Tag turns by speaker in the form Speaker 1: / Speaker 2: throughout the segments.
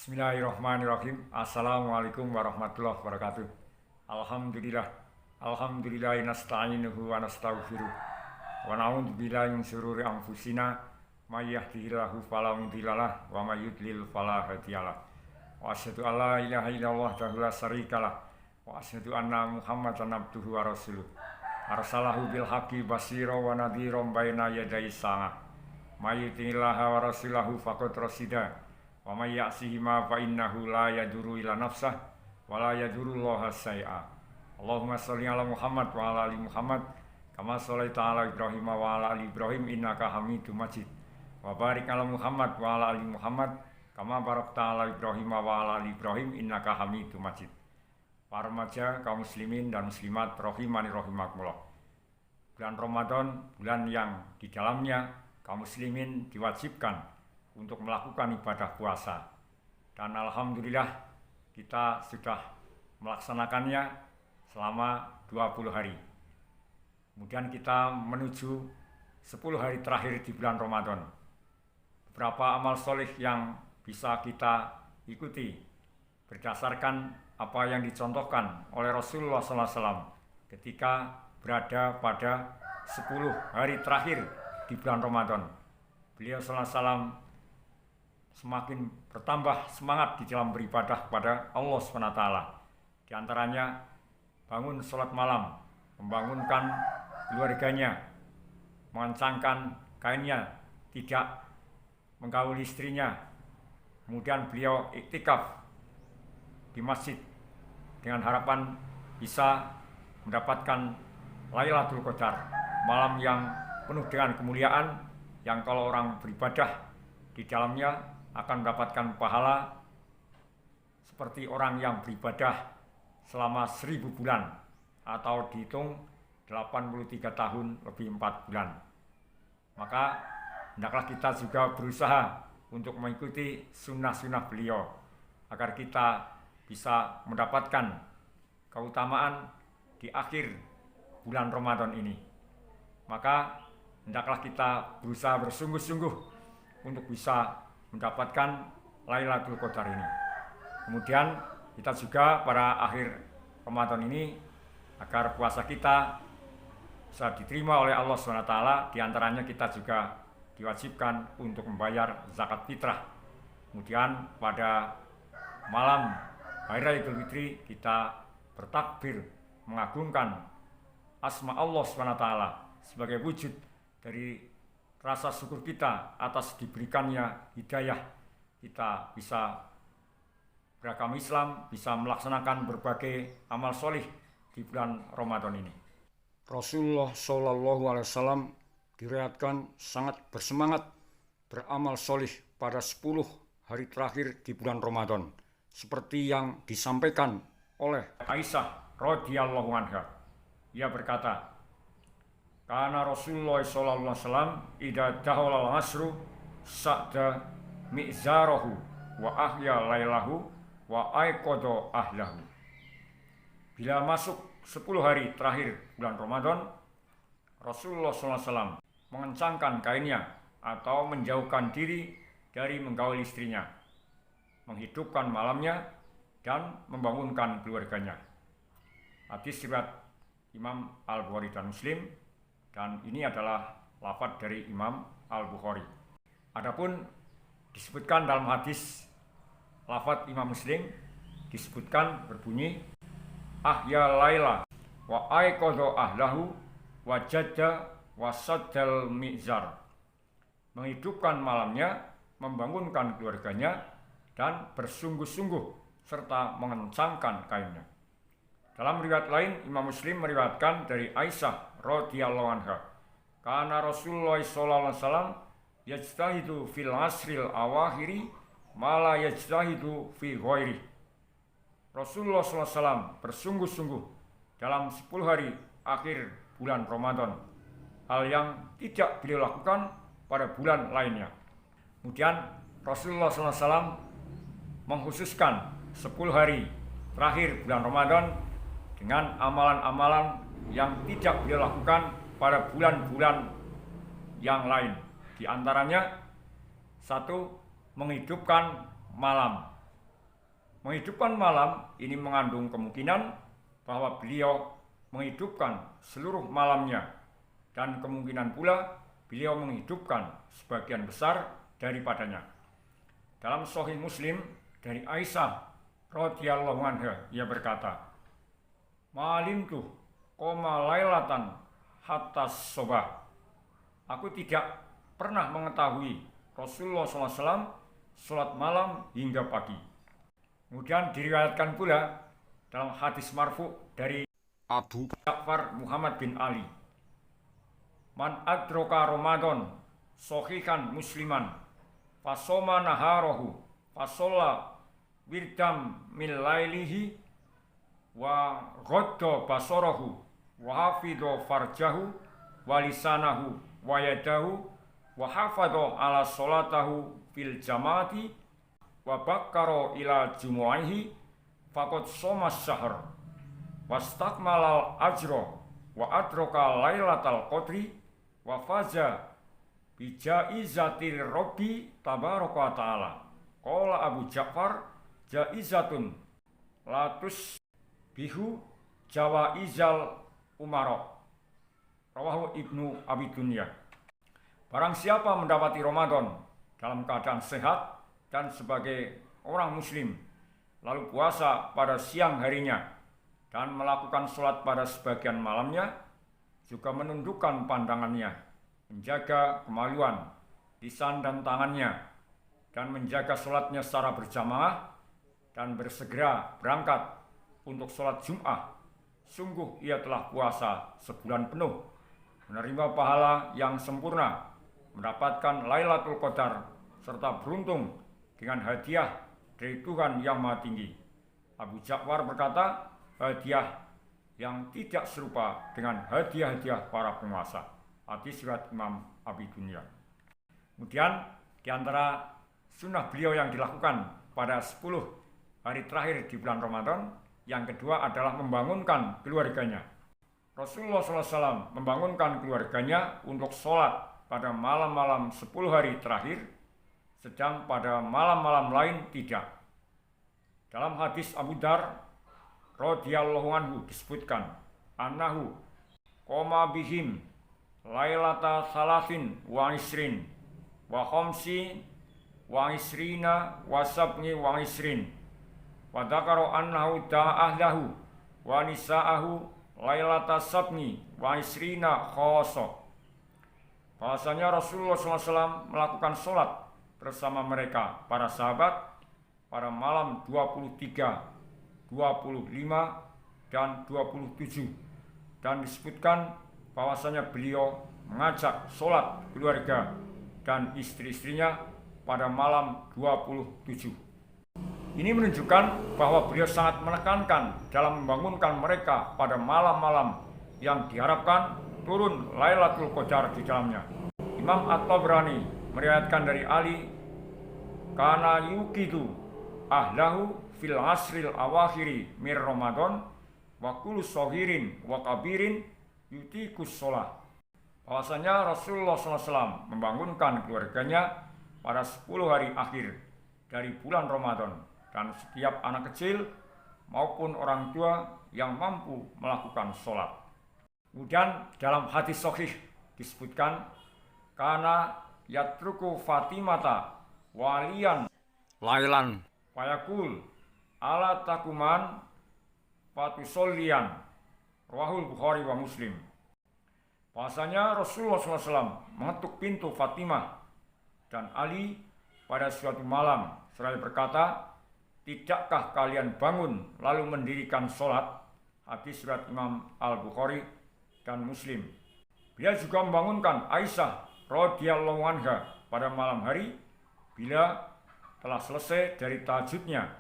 Speaker 1: Bismillahirrahmanirrahim. Assalamualaikum warahmatullahi wabarakatuh. Alhamdulillah. Alhamdulillahi nasta'inuhu wa nastaghfiruh. Wa na'udzu billahi min syururi anfusina may yahdihillahu fala mudhillalah wa may yudlil fala hadiyalah. Wa asyhadu an la ilaha illallah wahdahu la syarikalah wa asyhadu anna Muhammadan abduhu wa rasuluh. Arsalahu bil haqqi basyira wa nadhiran baina yaday sa'ah. May yuti'illaha wa rasulahu faqad rasida. Wa may ya'sihima fa innahu la yadurru ila nafsah wa la yadurrullaha syai'a. Allahumma sholli ala Muhammad wa ala ali Muhammad kama shallaita ala Ibrahim wa ala ali Ibrahim innaka Hamidum Majid. Wa barik ala Muhammad wa ala ali Muhammad kama barakta ala Ibrahim wa ala ali Ibrahim innaka Hamidum Majid. Para remaja kaum muslimin dan muslimat rahimani rahimakumullah. Bulan Ramadan, bulan yang di dalamnya kaum muslimin diwajibkan untuk melakukan ibadah puasa, dan alhamdulillah kita sudah melaksanakannya selama 20 hari. Kemudian kita menuju 10 hari terakhir di bulan Ramadan. Beberapa amal soleh yang bisa kita ikuti berdasarkan apa yang dicontohkan oleh Rasulullah SAW ketika berada pada 10 hari terakhir di bulan Ramadan. Beliau SAW semakin bertambah semangat di dalam beribadah kepada Allah SWT. Di antaranya bangun sholat malam, membangunkan keluarganya, mengencangkan kainnya, tidak menggauli istrinya. Kemudian beliau iktikaf di masjid dengan harapan bisa mendapatkan Lailatul Qadar, malam yang penuh dengan kemuliaan, yang kalau orang beribadah di dalamnya akan mendapatkan pahala seperti orang yang beribadah selama 1000 bulan atau dihitung 83 tahun lebih 4 bulan. Maka hendaklah kita juga berusaha untuk mengikuti sunnah-sunnah beliau agar kita bisa mendapatkan keutamaan di akhir bulan Ramadan ini. Maka hendaklah kita berusaha bersungguh-sungguh untuk bisa mendapatkan Lailatul Qadar ini. Kemudian kita juga pada akhir Ramadan ini, agar puasa kita bisa diterima oleh Allah SWT, diantaranya kita juga diwajibkan untuk membayar zakat fitrah. Kemudian pada malam Hari Raya Idul Fitri kita bertakbir mengagungkan asma Allah SWT sebagai wujud dari rasa syukur kita atas diberikannya hidayah. Kita bisa beragama Islam, bisa melaksanakan berbagai amal solih di bulan Ramadan ini. Rasulullah SAW diriwayatkan sangat bersemangat beramal solih pada 10 hari terakhir di bulan Ramadan, seperti yang disampaikan oleh Aisyah radhiyallahu anha. Ia berkata, karena Rasulullah SAW idza dakhala al-asru sa'da mi'zarahu wa ahya lailahu wa aiqadha ahlahu. Bila masuk 10 hari terakhir bulan Ramadan, Rasulullah SAW mengencangkan kainnya atau menjauhkan diri dari menggaul istrinya, menghidupkan malamnya dan membangunkan keluarganya. Hadis riwayat Imam Al-Bukhari dan Muslim, dan ini adalah lafaz dari Imam Al-Bukhari. Adapun disebutkan dalam hadis lafaz Imam Muslim disebutkan berbunyi ahya laila wa aiqadha ahlahu wa jadda wa saddal mi'zar. Menghidupkan malamnya, membangunkan keluarganya, dan bersungguh-sungguh serta mengencangkan kainnya. Dalam riwayat lain, Imam Muslim meriwayatkan dari Aisyah radhiyallahu anha, karena Rasulullah sallallahu alaihi wasallam yajtahidu fil asril awakhiri ma la yajtahidu fi ghairi. Rasulullah sallallahu alaihi wasallam bersungguh-sungguh dalam 10 hari akhir bulan Ramadan, hal yang tidak beliau lakukan pada bulan lainnya. Kemudian Rasulullah sallallahu alaihi wasallam mengkhususkan 10 hari terakhir bulan Ramadan dengan amalan-amalan yang tidak beliau lakukan pada bulan-bulan yang lain. Di antaranya, 1, menghidupkan malam Menghidupkan malam ini mengandung kemungkinan bahwa beliau menghidupkan seluruh malamnya, dan kemungkinan pula beliau menghidupkan sebagian besar daripadanya. Dalam Sahih Muslim dari Aisyah radhiyallahu anha, ia berkata, "Malimtu qoma lailatan hatta sobah." Aku tidak pernah mengetahui Rasulullah SAW sholat malam hingga pagi. Kemudian diriwayatkan pula dalam hadis marfu dari Abu Ja'far Muhammad bin Ali, "Man adroka Ramadan sohikan musliman fasoma naharahu fasolla wirdam min lailihi wa ghodda basarahu wa hafidho farjahu wa lisanahu wa yadahu wa hafadho ala sholatahu fil jamaati wa bakkaro ila jumu'aihi faqad somas syahr wastakmalal ajro wa adroka lailatal qadri wa faza bijaizatir rabbi tabaraka ta'ala." Qala Abu Ja'far, "Jaizatun latus bihu jawaizal umaro." Rawahu Ibnu Abi Dunya. Barang siapa mendapati Ramadan dalam keadaan sehat dan sebagai orang muslim, lalu puasa pada siang harinya dan melakukan sholat pada sebagian malamnya, juga menundukkan pandangannya, menjaga kemaluan, lisan dan tangannya, dan menjaga sholatnya secara berjamaah, dan bersegera berangkat untuk sholat Jum'ah, sungguh ia telah puasa sebulan penuh, menerima pahala yang sempurna, mendapatkan Lailatul Qadar, serta beruntung dengan hadiah dari Tuhan Yang Maha Tinggi. Abu Ja'far berkata, hadiah yang tidak serupa dengan hadiah-hadiah para penguasa. Hadis riwayat Imam Abi Dunya. Kemudian di antara sunnah beliau yang dilakukan pada 10 hari terakhir di bulan Ramadan, yang kedua adalah membangunkan keluarganya. Rasulullah SAW membangunkan keluarganya untuk sholat pada malam-malam 10 hari terakhir, sedang pada malam-malam lain tidak. Dalam hadis Abu Dar radhiyallahu anhu disebutkan, "Annahu qoma bihim lailata salasin wa isrin wa khamsi wa isrina wa sabni wa isrin wa dzakara annahu da'ahlahu wa nisa'ahu lailata sabni wa isrina khoso." Bahasanya Rasulullah SAW melakukan sholat bersama mereka, para sahabat, pada malam 23, 25, dan 27. Dan disebutkan bahwasanya beliau mengajak sholat keluarga dan istri-istrinya pada malam 27. Ini menunjukkan bahwa beliau sangat menekankan dalam membangunkan mereka pada malam-malam yang diharapkan turun Lailatul Qadar di dalamnya. Imam At-Tabrani meriwayatkan dari Ali, "Kana yuqidu ahlahu fil asril awakhiri mir Ramadan wa kullu saghirin wa kabirin yutikus sholah." Bahwasanya Rasulullah SAW membangunkan keluarganya pada 10 hari akhir dari bulan Ramadan, dan setiap anak kecil maupun orang tua yang mampu melakukan sholat. Kemudian dalam hadis sahih disebutkan, "Kana yatruku Fatimata walian lailan fayakul ala takuman fatusollian." Rawahul Bukhari wa Muslim. Bahasanya Rasulullah SAW mengetuk pintu Fatimah dan Ali pada suatu malam seraya berkata, "Tidakkah kalian bangun lalu mendirikan sholat?" Hadis riwayat Imam Al-Bukhari dan Muslim. Beliau juga membangunkan Aisyah radhiyallahu anha pada malam hari bila telah selesai dari tahajudnya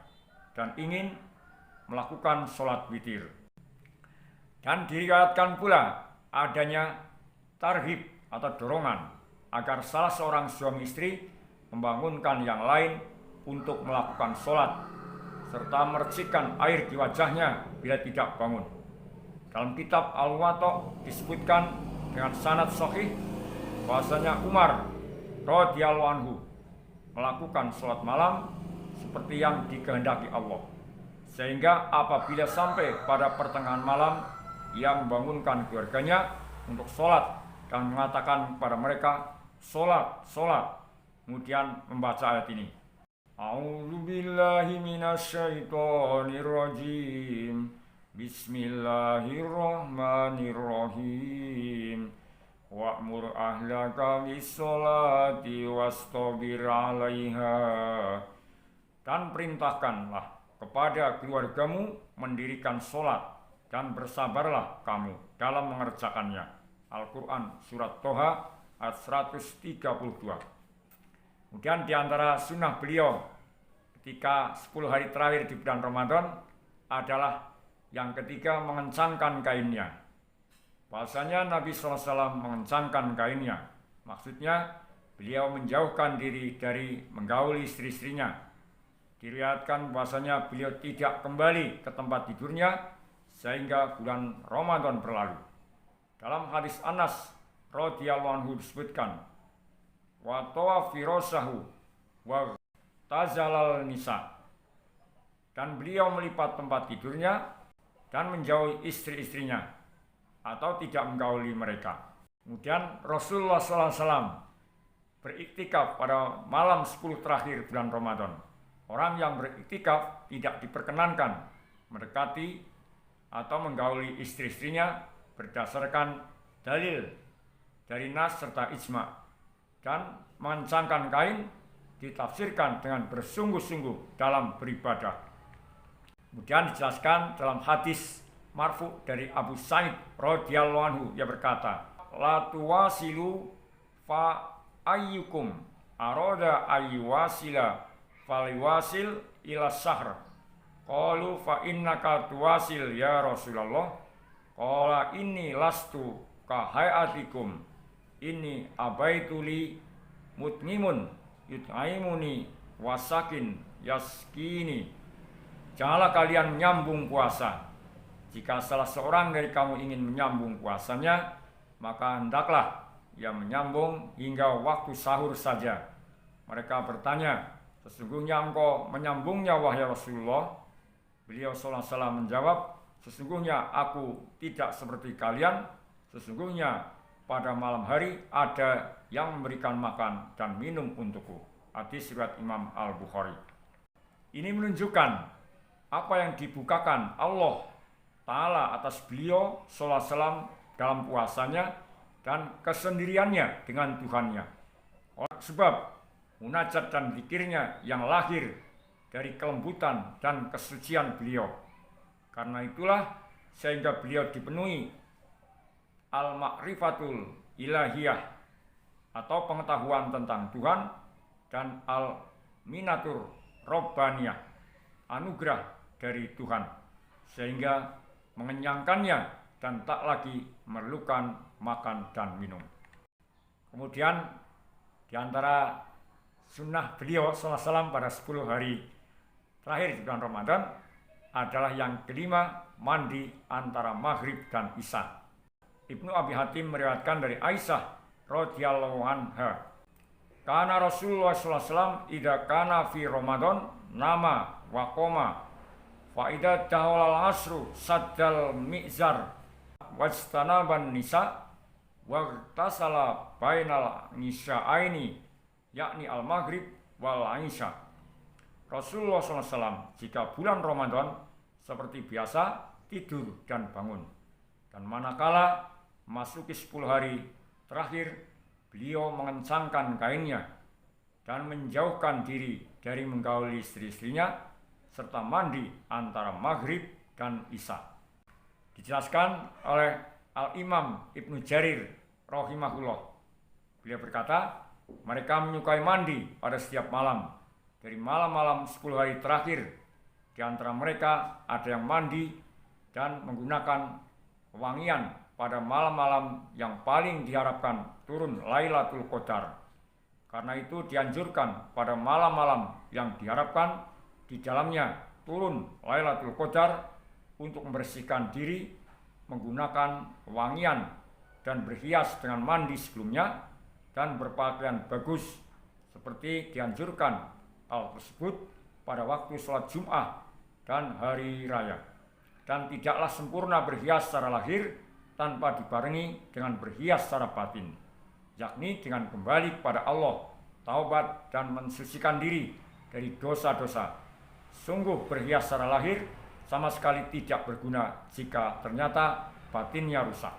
Speaker 1: dan ingin melakukan sholat witir. Dan diriwayatkan pula adanya tarhib atau dorongan agar salah seorang suami istri membangunkan yang lain untuk melakukan sholat serta mercikkan air di wajahnya bila tidak bangun. Dalam kitab Al-Wato disebutkan dengan sanad sahih bahwasanya Umar radhiyallahu anhu melakukan sholat malam seperti yang dikehendaki Allah. Sehingga apabila sampai pada pertengahan malam, ia membangunkan keluarganya untuk sholat dan mengatakan kepada mereka, sholat, sholat. Kemudian membaca ayat ini. A'udzu billahi minasyaitonir rajim. Bismillahirrahmanirrahim. Wa'mur ahlaka bis-sholati wastabir 'alaiha. Dan perintahkanlah kepada keluargamu mendirikan sholat dan bersabarlah kamu dalam mengerjakannya. Al-Quran Surat Toha ayat 132. Kemudian di antara sunnah beliau ketika 10 hari terakhir di bulan Ramadan adalah yang ketiga mengencangkan kainnya. Bahasanya Nabi SAW mengencangkan kainnya. Maksudnya beliau menjauhkan diri dari menggauli istri-istrinya. Diriwayatkan bahasanya beliau tidak kembali ke tempat tidurnya sehingga bulan Ramadan berlalu. Dalam hadis Anas radhiyallahu anhu disebutkan, wa tawa firasahu wa tazalal nisa. Dan beliau melipat tempat tidurnya dan menjauhi istri-istrinya atau tidak menggauli mereka. Kemudian Rasulullah SAW beriktikaf pada malam 10 terakhir bulan Ramadan. Orang yang beriktikaf tidak diperkenankan mendekati atau menggauli istri-istrinya berdasarkan dalil dari nas serta ijma. Dan mengencangkan kain ditafsirkan dengan bersungguh-sungguh dalam beribadah. Kemudian dijelaskan dalam hadis marfu dari Abu Sa'id radhiyallahu anhu, ia berkata, la tuwasilu fa ayyukum aroda ayyuwasila faliwasil ila sahr. Qalu fa innaka tuwasil ya Rasulullah. Qala inni lastu ka hayatikum. Ini abaituli mutngimun yut'aimuni wasakin yaskini. Janganlah kalian menyambung puasa. Jika salah seorang dari kamu ingin menyambung puasanya, maka hendaklah ia menyambung hingga waktu sahur saja. Mereka bertanya, sesungguhnya engkau menyambungnya wahai Rasulullah? Beliau SAW menjawab, sesungguhnya aku tidak seperti kalian. Sesungguhnya pada malam hari ada yang memberikan makan dan minum untukku. Hadis riwayat Imam Al-Bukhari. Ini menunjukkan apa yang dibukakan Allah Ta'ala atas beliau SAW dalam puasanya dan kesendiriannya dengan Tuhannya. Sebab munajat dan zikirnya yang lahir dari kelembutan dan kesucian beliau. Karena itulah sehingga beliau dipenuhi al-ma'rifatul ilahiyah atau pengetahuan tentang Tuhan dan al-minatur robbaniyah, anugerah dari Tuhan, sehingga mengenyangkannya dan tak lagi memerlukan makan dan minum. Kemudian di antara sunnah beliau SAW pada 10 hari terakhir di bulan Ramadan adalah yang kelima, mandi antara maghrib dan isya. Ibnu Abi Hatim meriwayatkan dari Aisyah radhiyallahu anha, kana Rasulullah SAW idza kana fi Ramadan nama wa qoma fa idza tahawal asru saddal mizar wastanaban nisa wa tasala bainal nisya'aini yakni al maghrib wal isya. Rasulullah SAW jika bulan Ramadan seperti biasa tidur dan bangun, dan manakala masuki 10 hari terakhir, beliau mengencangkan kainnya dan menjauhkan diri dari menggauli istri-istrinya serta mandi antara maghrib dan isya. Dijelaskan oleh Al-Imam Ibnu Jarir rahimahullah. Beliau berkata, mereka menyukai mandi pada setiap malam. Dari malam-malam 10 hari terakhir, di antara mereka ada yang mandi dan menggunakan wangian pada malam-malam yang paling diharapkan turun Lailatul Qadar. Karena itu dianjurkan pada malam-malam yang diharapkan di dalamnya turun Lailatul Qadar untuk membersihkan diri menggunakan wangian dan berhias dengan mandi sebelumnya dan berpakaian bagus seperti dianjurkan hal tersebut pada waktu sholat Jum'ah dan hari raya. Dan tidaklah sempurna berhias secara lahir tanpa dibarengi dengan berhias secara batin, yakni dengan kembali kepada Allah, taubat dan mensucikan diri dari dosa-dosa. Sungguh berhias secara lahir sama sekali tidak berguna jika ternyata batinnya rusak.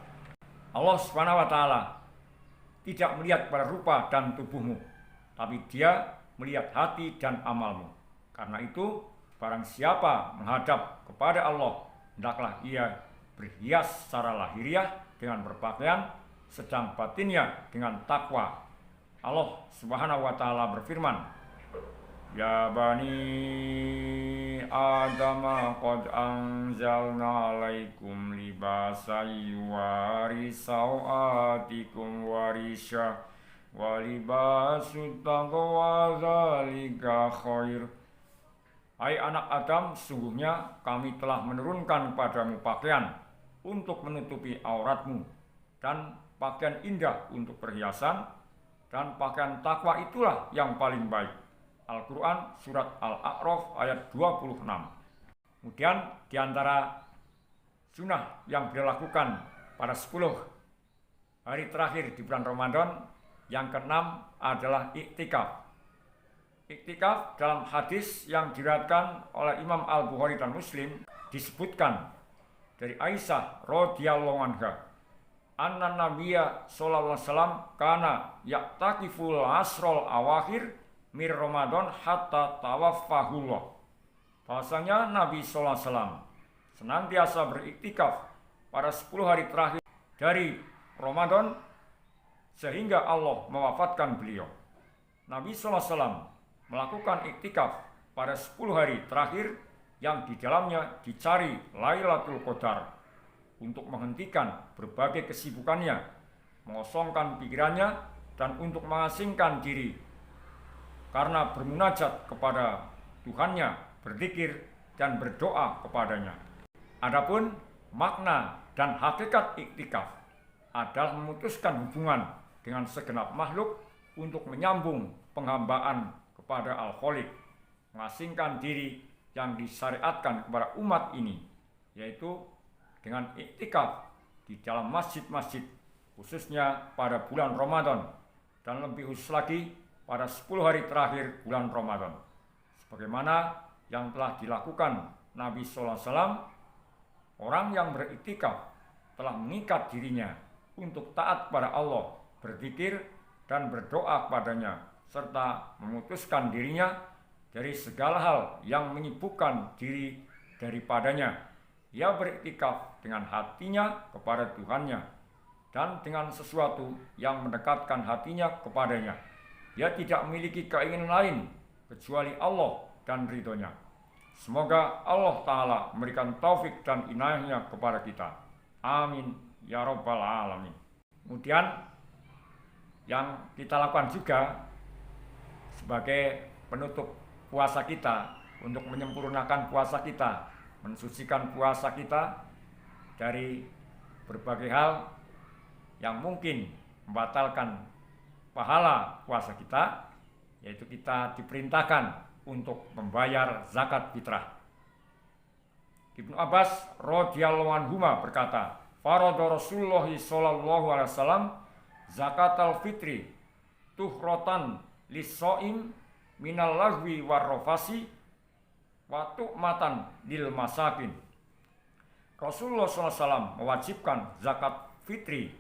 Speaker 1: Allah Subhanahu wa Ta'ala tidak melihat pada rupa dan tubuhmu, tapi Dia melihat hati dan amalmu. Karena itu, barang siapa menghadap kepada Allah, hendaklah ia berhias secara lahiriah dengan berpakaian, sedang batinnya dengan takwa. Allah Subhanahu wa Ta'ala berfirman, Ya bani Adam qad anzalna alaikum libasa yuwari sawatikum warisha wa libasu taqwa dzalika khair. Hai anak Adam, sungguhnya kami telah menurunkan padamu pakaian untuk menutupi auratmu, dan pakaian indah untuk perhiasan, dan pakaian takwa itulah yang paling baik. Al-Quran Surat Al-A'raf ayat 26. Kemudian di antara sunnah yang dilakukan pada 10 hari terakhir di bulan Ramadan, yang keenam adalah iktikaf. Iktikaf dalam hadis yang diriwayatkan oleh Imam Al-Bukhari dan Muslim disebutkan dari Aisyah radhiyallahu anha, anna Nabiyya sallallahu alaihi wasallam kana ya'takiful asrul awakhir mir Ramadan hatta tawaffahullah. Bahasanya Nabi sallallahu alaihi wasallam senantiasa beriktikaf pada 10 hari terakhir dari Ramadan sehingga Allah mewafatkan beliau. Nabi sallallahu alaihi wasallam melakukan iktikaf pada 10 hari terakhir yang di dalamnya dicari Lailatul Qadar untuk menghentikan berbagai kesibukannya, mengosongkan pikirannya, dan untuk mengasingkan diri karena bermunajat kepada Tuhannya, berzikir dan berdoa kepadanya. Adapun makna dan hakikat iktikaf adalah memutuskan hubungan dengan segenap makhluk untuk menyambung penghambaan kepada Al-Khaliq, mengasingkan diri yang disyariatkan kepada umat ini, yaitu dengan iktikaf di dalam masjid-masjid, khususnya pada bulan Ramadan, dan lebih khusus lagi pada 10 hari terakhir bulan Ramadan. Sebagaimana yang telah dilakukan Nabi sallallahu alaihi wasallam, orang yang beriktikaf telah mengikat dirinya untuk taat pada Allah, berzikir dan berdoa kepadanya, serta memutuskan dirinya dari segala hal yang menyibukkan diri daripadanya. Ia beriktikaf dengan hatinya kepada Tuhannya dan dengan sesuatu yang mendekatkan hatinya kepadanya. Ia tidak memiliki keinginan lain kecuali Allah dan ridhonya. Semoga Allah Ta'ala memberikan taufik dan inayahnya kepada kita. Amin ya rabbal alamin. Kemudian yang kita lakukan juga sebagai penutup puasa kita, untuk menyempurnakan puasa kita, mensucikan puasa kita dari berbagai hal yang mungkin membatalkan pahala puasa kita, yaitu kita diperintahkan untuk membayar zakat fitrah. Ibnu Abbas radhiyallahu anhuma berkata, "Farada Rasulullah sallallahu alaihi wasallam zakatal fitri tuhratan lis-shaim minal lagwi warrafasi wa tu'matan lil masakin." Rasulullah SAW mewajibkan zakat fitri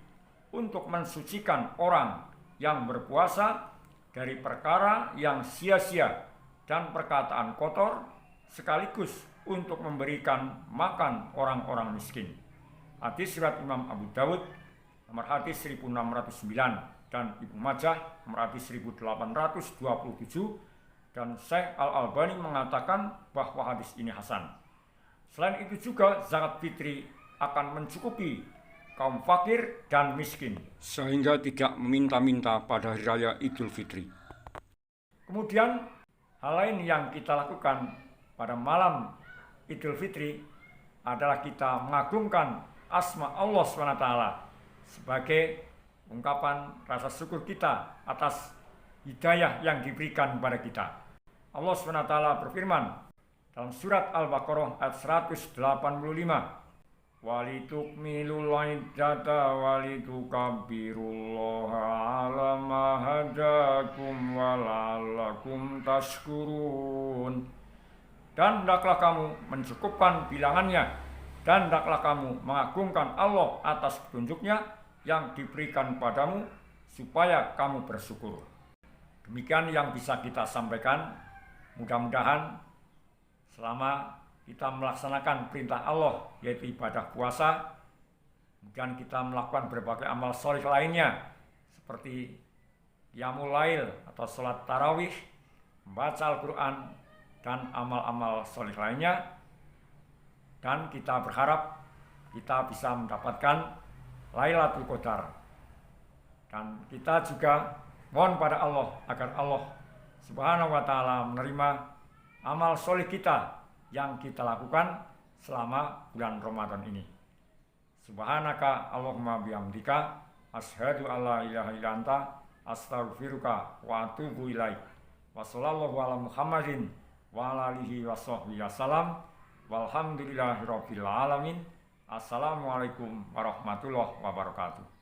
Speaker 1: untuk mensucikan orang yang berpuasa dari perkara yang sia-sia dan perkataan kotor, sekaligus untuk memberikan makan orang-orang miskin. Hadis riwayat Imam Abu Dawud nomor hadis 1609 dan Ibnu Majah nomor hadis 1827, dan Syekh Al-Albani mengatakan bahwa hadis ini hasan. Selain itu juga zakat fitri akan mencukupi kaum fakir dan miskin, sehingga tidak meminta-minta pada hari raya Idul Fitri. Kemudian hal lain yang kita lakukan pada malam Idul Fitri adalah kita mengagungkan asma Allah SWT sebagai ungkapan rasa syukur kita atas hidayah yang diberikan kepada kita. Allah SWT berfirman dalam surat Al-Baqarah ayat 185, walitukmilul iddata walitukabbirullaha ala ma hadakum wala'allakum tashkurun. Dan hendaklah kamu mencukupkan bilangannya, dan hendaklah kamu mengagungkan Allah atas petunjuknya yang diberikan padamu supaya kamu bersyukur. Demikian yang bisa kita sampaikan. Mudah-mudahan selama kita melaksanakan perintah Allah yaitu ibadah puasa, kemudian kita melakukan berbagai amal sholih lainnya seperti qiyamul lail atau sholat tarawih, membaca Al-Quran, dan amal-amal sholih lainnya, dan kita berharap kita bisa mendapatkan Lailatul Qadar. Dan kita juga mohon pada Allah agar Allah Subhanahu wa ta'ala menerima amal sholih kita yang kita lakukan selama bulan Ramadan ini. Subhanaka Allahumma bihamdika asyhadu alla ilaha illa anta astaghfiruka wa atubu ilaik. Wa sallallahu ala Muhammadin wa ala alihi wa sahbihi wasallam. Walhamdulillahirabbil alamin. Assalamualaikum warahmatullahi wabarakatuh.